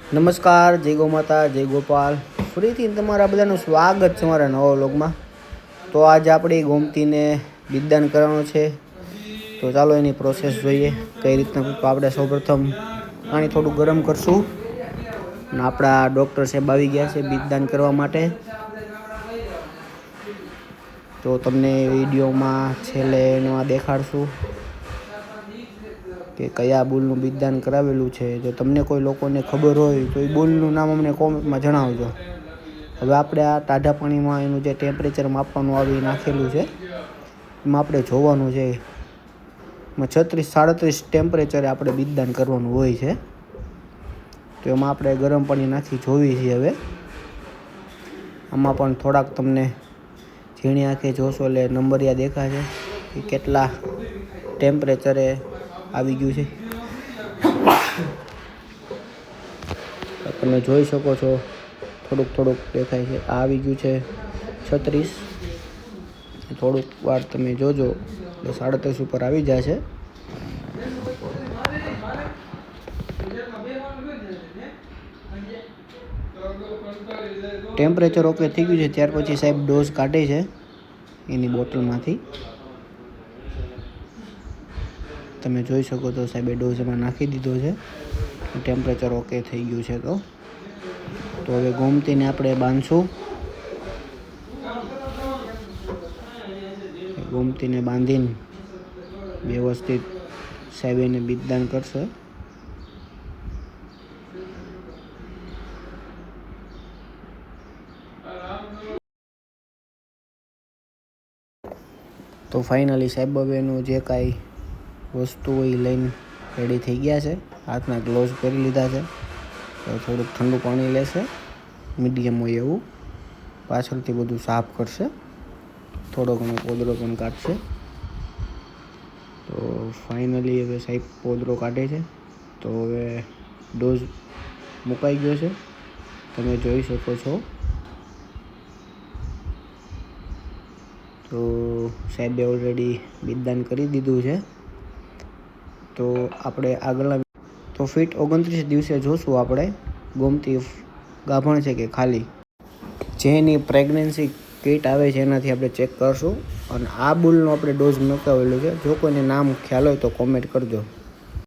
નમસ્કાર, જય ગૌ માતા, જય ગોપાલ. ફરીથી તમારા બધાનું સ્વાગત છે મારા નવા વ્લોગમાં. તો આજે આપણે ગોમતીને બિદદાન કરવાનું છે. તો ચાલો એની પ્રોસેસ જોઈએ કઈ રીતના. તો આપણે સૌપ્રથમ પાણી થોડું ગરમ કરશું અને આપણા ડૉક્ટર સાહેબ આવી ગયા છે બિદદાન કરવા માટે. તો તમને વિડીયોમાં છેલ્લે એમાં દેખાડશું કે કયા બુલનું બિદદાન કરાવેલું છે. જો તમને કોઈ લોકોને ખબર હોય તો એ બુલનું નામ અમને કોમેન્ટમાં જણાવજો. હવે આપણે આ ટાઢા પાણીમાં એનું જે ટેમ્પરેચર માપવાનું આવી નાખેલું છે એમાં આપણે જોવાનું છે. એમાં 36-37 ટેમ્પરેચરે આપણે બિદદાન કરવાનું હોય છે. તો એમાં આપણે ગરમ પાણી નાખી જોવી છે. હવે આમાં પણ થોડાક તમને ઝીણી આંખે જોશો એટલે નંબરિયા દેખાશે કે કેટલા ટેમ્પરેચરે આવી ગયું છે. તમે જોઈ શકો છો થોડુંક દેખાય છે. આ આવી ગયું છે 36. થોડુંક વાર તમે જોજો તો 37 ઉપર આવી જશે. ટેમ્પરેચર ઓકે થઈ ગયું છે. ત્યાર પછી સાહેબ ડોઝ કાઢે છે એની બોટલમાંથી. તમે જોઈ શકો તો સાહેબે ડોઝ એમાં નાખી દીધો છે. ટેમ્પરેચર ઓકે થઈ ગયું છે. તો હવે ગોમતીને આપણે બાંધશું. ગોમતીને બાંધીને વ્યવસ્થિત સાહેબ એને બિદદાન કરશે. તો ફાઇનલી સાહેબ હવે એનું જે કાંઈ વસ્તુ હોય એ લઈને રેડી થઈ ગયા છે. હાથના ગ્લોવ્સ પહેરી લીધા છે. તો થોડુંક ઠંડુ પાણી લેશે, મીડિયમ હોય એવું. પાછળથી બધું સાફ કરશે, થોડો ઘણો પોદરો પણ કાઢશે. તો ફાઇનલી હવે સાહેબ પોદરો કાઢે છે. તો હવે ડોઝ મુકાઈ ગયો છે, તમે જોઈ શકો છો. તો સાહેબે ઓલરેડી બિદદાન કરી દીધું છે. તો આપણે આગળના ફિટ 29 દિવસે જોશું આપણે ગોમતી ગાભણ છે કે ખાલી. જેની પ્રેગ્નન્સી કિટ આવે છે એનાથી આપણે ચેક કરશું. અને આ બુલનો આપણે ડોઝ મુકાવેલો છે. જો કોઈને નામ ખ્યાલ હોય તો કોમેન્ટ કરજો.